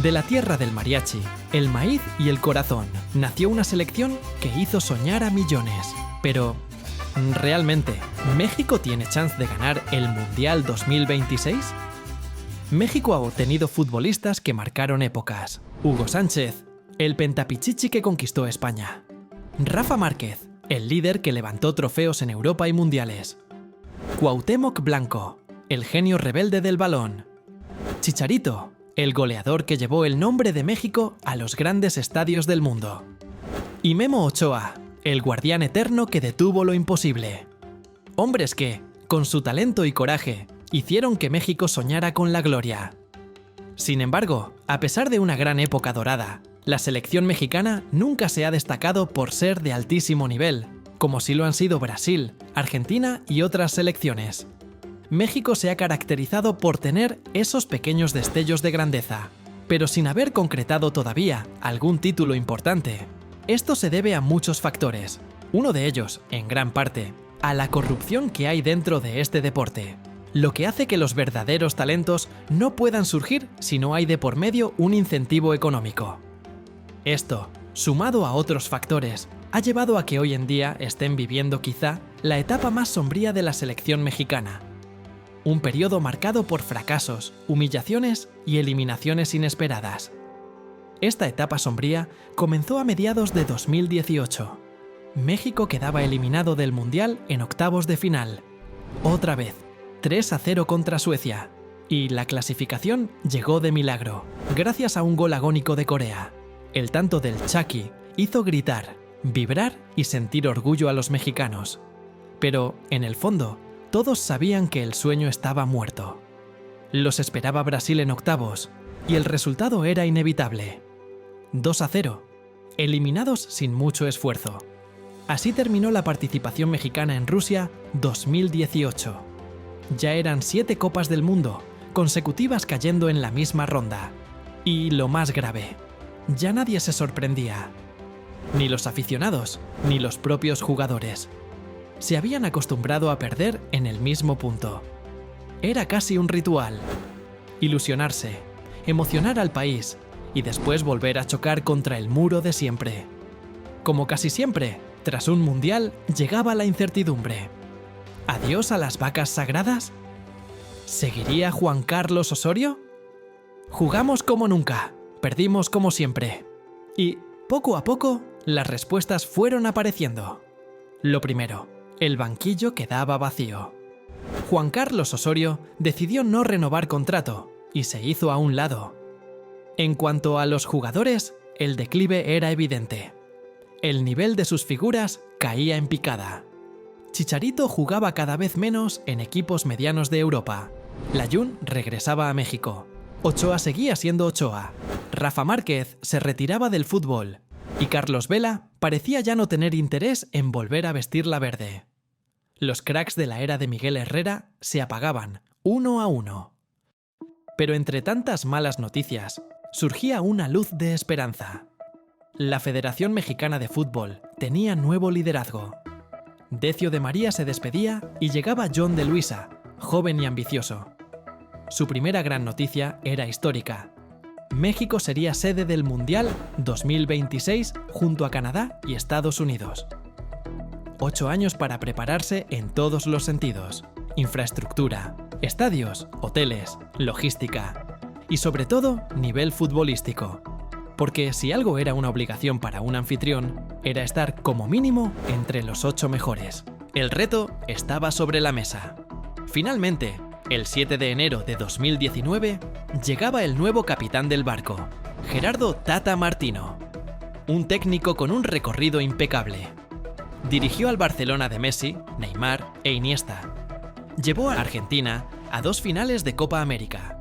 De la tierra del mariachi, el maíz y el corazón, nació una selección que hizo soñar a millones. Pero, ¿realmente México tiene chance de ganar el Mundial 2026? México ha tenido futbolistas que marcaron épocas. Hugo Sánchez, el pentapichichi que conquistó España. Rafa Márquez, el líder que levantó trofeos en Europa y mundiales. Cuauhtémoc Blanco, el genio rebelde del balón. Chicharito, el goleador que llevó el nombre de México a los grandes estadios del mundo. Y Memo Ochoa, el guardián eterno que detuvo lo imposible. Hombres que, con su talento y coraje, hicieron que México soñara con la gloria. Sin embargo, a pesar de una gran época dorada, la selección mexicana nunca se ha destacado por ser de altísimo nivel, como si lo han sido Brasil, Argentina y otras selecciones. México se ha caracterizado por tener esos pequeños destellos de grandeza, pero sin haber concretado todavía algún título importante. Esto se debe a muchos factores, uno de ellos, en gran parte, a la corrupción que hay dentro de este deporte, lo que hace que los verdaderos talentos no puedan surgir si no hay de por medio un incentivo económico. Esto, sumado a otros factores, ha llevado a que hoy en día estén viviendo quizá la etapa más sombría de la selección mexicana. Un periodo marcado por fracasos, humillaciones y eliminaciones inesperadas. Esta etapa sombría comenzó a mediados de 2018. México quedaba eliminado del Mundial en octavos de final. Otra vez, 3-0 contra Suecia. Y la clasificación llegó de milagro, gracias a un gol agónico de Corea. El tanto del Chucky hizo gritar, vibrar y sentir orgullo a los mexicanos. Pero, en el fondo, todos sabían que el sueño estaba muerto. Los esperaba Brasil en octavos, y el resultado era inevitable. 2-0, eliminados sin mucho esfuerzo. Así terminó la participación mexicana en Rusia 2018. Ya eran 7 Copas del Mundo, consecutivas cayendo en la misma ronda. Y lo más grave, ya nadie se sorprendía. Ni los aficionados, ni los propios jugadores. Se habían acostumbrado a perder en el mismo punto. Era casi un ritual. Ilusionarse, emocionar al país y después volver a chocar contra el muro de siempre. Como casi siempre, tras un mundial llegaba la incertidumbre. ¿Adiós a las vacas sagradas? ¿Seguiría Juan Carlos Osorio? Jugamos como nunca, perdimos como siempre. Y, poco a poco, las respuestas fueron apareciendo. Lo primero, el banquillo quedaba vacío. Juan Carlos Osorio decidió no renovar contrato y se hizo a un lado. En cuanto a los jugadores, el declive era evidente. El nivel de sus figuras caía en picada. Chicharito jugaba cada vez menos en equipos medianos de Europa. Layún regresaba a México. Ochoa seguía siendo Ochoa. Rafa Márquez se retiraba del fútbol. Y Carlos Vela parecía ya no tener interés en volver a vestir la verde. Los cracks de la era de Miguel Herrera se apagaban, uno a uno. Pero entre tantas malas noticias, surgía una luz de esperanza. La Federación Mexicana de Fútbol tenía nuevo liderazgo. Decio de María se despedía y llegaba John de Luisa, joven y ambicioso. Su primera gran noticia era histórica. México sería sede del Mundial 2026 junto a Canadá y Estados Unidos. 8 años para prepararse en todos los sentidos. Infraestructura, estadios, hoteles, logística y sobre todo nivel futbolístico. Porque si algo era una obligación para un anfitrión, era estar como mínimo entre los 8 mejores. El reto estaba sobre la mesa. Finalmente, el 7 de enero de 2019, llegaba el nuevo capitán del barco, Gerardo Tata Martino. Un técnico con un recorrido impecable. Dirigió al Barcelona de Messi, Neymar e Iniesta. Llevó a Argentina a 2 finales de Copa América.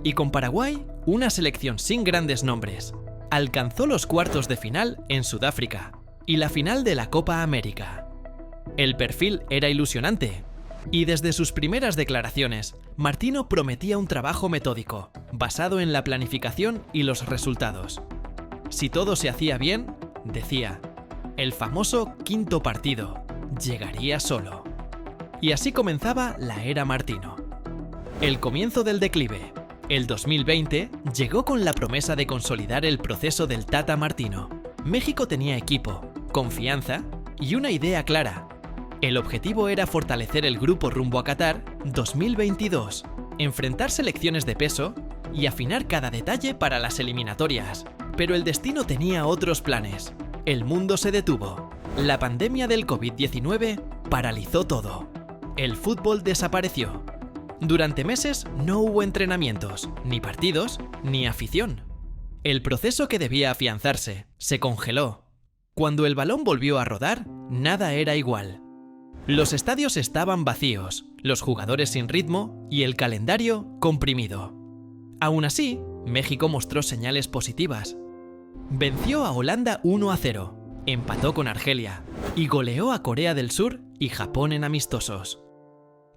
Y con Paraguay, una selección sin grandes nombres, alcanzó los cuartos de final en Sudáfrica y la final de la Copa América. El perfil era ilusionante, y desde sus primeras declaraciones, Martino prometía un trabajo metódico, basado en la planificación y los resultados. Si todo se hacía bien, decía, el famoso quinto partido llegaría solo. Y así comenzaba la era Martino. El comienzo del declive, El 2020 llegó con la promesa de consolidar el proceso del Tata Martino. México tenía equipo, confianza y una idea clara. El objetivo era fortalecer el grupo rumbo a Qatar 2022, enfrentar selecciones de peso y afinar cada detalle para las eliminatorias. Pero el destino tenía otros planes. El mundo se detuvo. La pandemia del COVID-19 paralizó todo. El fútbol desapareció. Durante meses no hubo entrenamientos, ni partidos, ni afición. El proceso que debía afianzarse se congeló. Cuando el balón volvió a rodar, nada era igual. Los estadios estaban vacíos, los jugadores sin ritmo y el calendario comprimido. Aún así, México mostró señales positivas. Venció a Holanda 1-0, empató con Argelia y goleó a Corea del Sur y Japón en amistosos.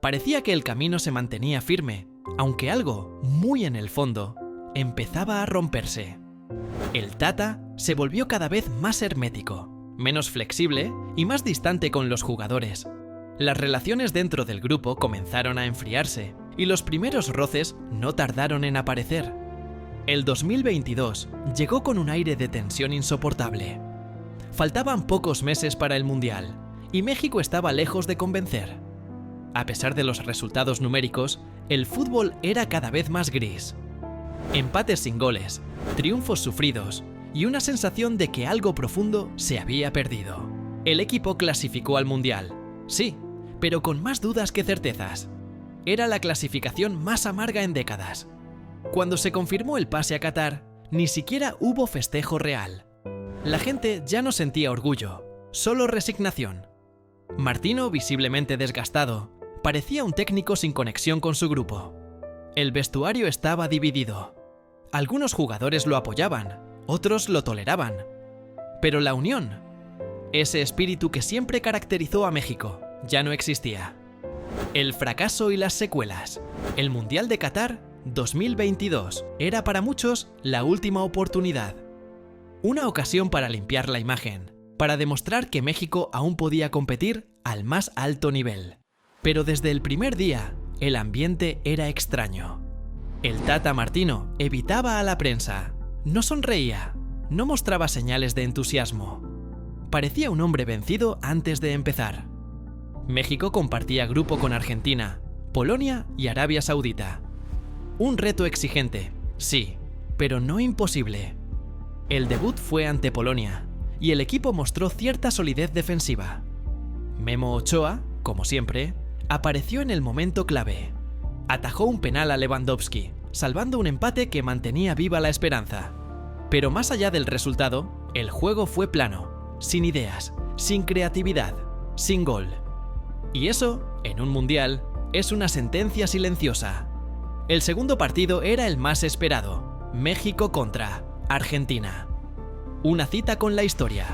Parecía que el camino se mantenía firme, aunque algo, muy en el fondo, empezaba a romperse. El Tata se volvió cada vez más hermético, menos flexible y más distante con los jugadores. Las relaciones dentro del grupo comenzaron a enfriarse y los primeros roces no tardaron en aparecer. El 2022 llegó con un aire de tensión insoportable. Faltaban pocos meses para el Mundial y México estaba lejos de convencer. A pesar de los resultados numéricos, el fútbol era cada vez más gris. Empates sin goles, triunfos sufridos y una sensación de que algo profundo se había perdido. El equipo clasificó al Mundial, sí, pero con más dudas que certezas. Era la clasificación más amarga en décadas. Cuando se confirmó el pase a Qatar, ni siquiera hubo festejo real. La gente ya no sentía orgullo, solo resignación. Martino, visiblemente desgastado, parecía un técnico sin conexión con su grupo. El vestuario estaba dividido. Algunos jugadores lo apoyaban, otros lo toleraban. Pero la unión, ese espíritu que siempre caracterizó a México, ya no existía. El fracaso y las secuelas. El Mundial de Qatar 2022 era para muchos la última oportunidad. Una ocasión para limpiar la imagen, para demostrar que México aún podía competir al más alto nivel. Pero desde el primer día, el ambiente era extraño. El Tata Martino evitaba a la prensa, no sonreía, no mostraba señales de entusiasmo. Parecía un hombre vencido antes de empezar. México compartía grupo con Argentina, Polonia y Arabia Saudita. Un reto exigente, sí, pero no imposible. El debut fue ante Polonia, y el equipo mostró cierta solidez defensiva. Memo Ochoa, como siempre, apareció en el momento clave. Atajó un penal a Lewandowski, salvando un empate que mantenía viva la esperanza. Pero más allá del resultado, el juego fue plano, sin ideas, sin creatividad, sin gol. Y eso, en un mundial, es una sentencia silenciosa. El segundo partido era el más esperado, México contra Argentina. Una cita con la historia.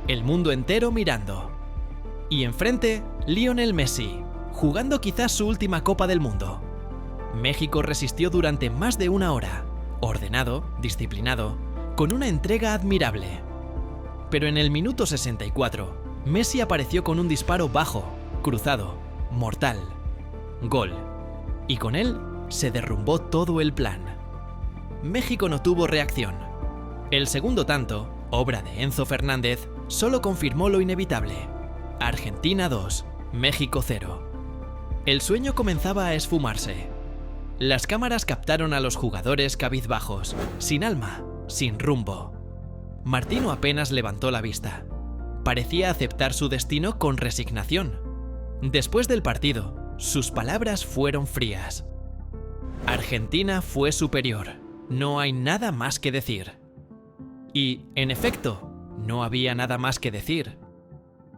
El mundo entero mirando. Y enfrente, Lionel Messi, jugando quizás su última Copa del Mundo. México resistió durante más de una hora, ordenado, disciplinado, con una entrega admirable. Pero en el minuto 64, Messi apareció con un disparo bajo, cruzado, mortal. Gol. Y con él se derrumbó todo el plan. México no tuvo reacción. El segundo tanto, obra de Enzo Fernández, solo confirmó lo inevitable. Argentina 2, México 0. El sueño comenzaba a esfumarse. Las cámaras captaron a los jugadores cabizbajos, sin alma, sin rumbo. Martino apenas levantó la vista. Parecía aceptar su destino con resignación. Después del partido, sus palabras fueron frías. Argentina fue superior. No hay nada más que decir. Y, en efecto, no había nada más que decir.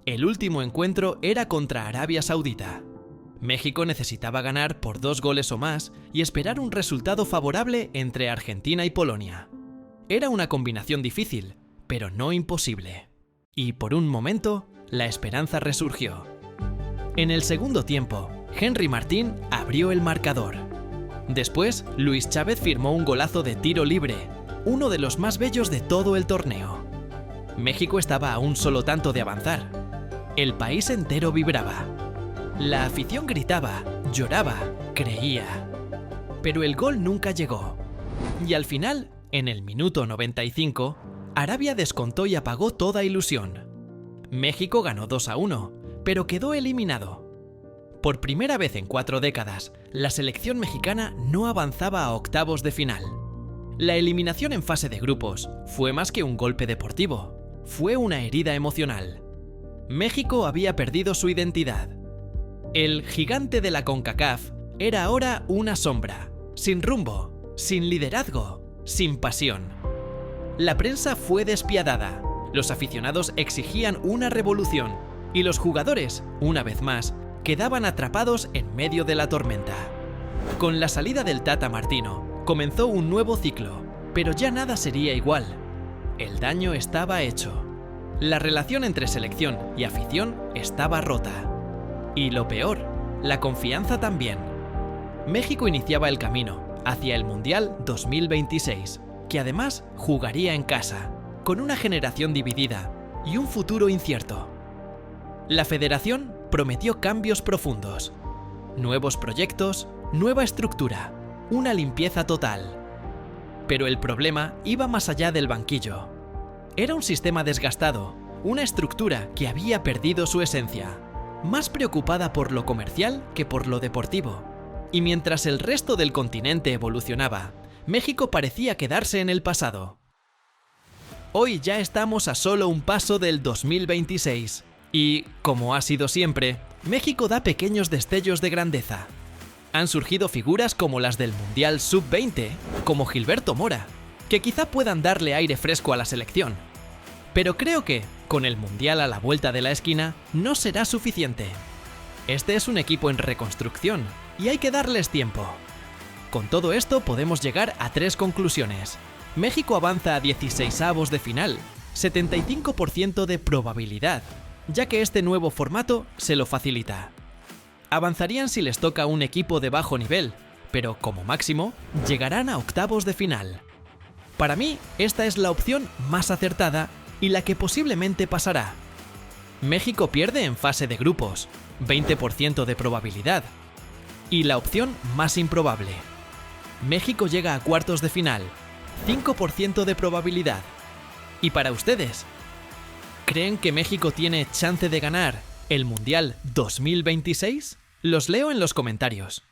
El último encuentro era contra Arabia Saudita. México necesitaba ganar por 2 goles o más y esperar un resultado favorable entre Argentina y Polonia. Era una combinación difícil, pero no imposible. Y por un momento, la esperanza resurgió. En el segundo tiempo, Henry Martín abrió el marcador. Después, Luis Chávez firmó un golazo de tiro libre, uno de los más bellos de todo el torneo. México estaba a un solo tanto de avanzar. El país entero vibraba. La afición gritaba, lloraba, creía. pero el gol nunca llegó. Y al final, en el minuto 95, Arabia descontó y apagó toda ilusión. México ganó 2-1, pero quedó eliminado. Por primera vez en 4 décadas, la selección mexicana no avanzaba a octavos de final. La eliminación en fase de grupos fue más que un golpe deportivo, fue una herida emocional. México había perdido su identidad. El gigante de la CONCACAF era ahora una sombra, sin rumbo, sin liderazgo, sin pasión. La prensa fue despiadada, los aficionados exigían una revolución y los jugadores, una vez más, quedaban atrapados en medio de la tormenta. Con la salida del Tata Martino, comenzó un nuevo ciclo, pero ya nada sería igual. El daño estaba hecho. La relación entre selección y afición estaba rota. Y lo peor, la confianza también. México iniciaba el camino hacia el Mundial 2026, que además jugaría en casa, con una generación dividida y un futuro incierto. La federación prometió cambios profundos, nuevos proyectos, nueva estructura, una limpieza total. Pero el problema iba más allá del banquillo. Era un sistema desgastado, una estructura que había perdido su esencia, más preocupada por lo comercial que por lo deportivo. Y mientras el resto del continente evolucionaba, México parecía quedarse en el pasado. Hoy ya estamos a solo un paso del 2026 y, como ha sido siempre, México da pequeños destellos de grandeza. Han surgido figuras como las del Mundial Sub-20, como Gilberto Mora, que quizá puedan darle aire fresco a la selección. Pero creo que, con el Mundial a la vuelta de la esquina, no será suficiente. Este es un equipo en reconstrucción y hay que darles tiempo. Con todo esto podemos llegar a 3 conclusiones. México avanza a 16avos de final, 75% de probabilidad, ya que este nuevo formato se lo facilita. Avanzarían si les toca un equipo de bajo nivel, pero como máximo llegarán a octavos de final. Para mí, esta es la opción más acertada y la que posiblemente pasará. México pierde en fase de grupos, 20% de probabilidad. Y la opción más improbable. México llega a cuartos de final, 5% de probabilidad. ¿Y para ustedes? ¿Creen que México tiene chance de ganar el Mundial 2026? Los leo en los comentarios.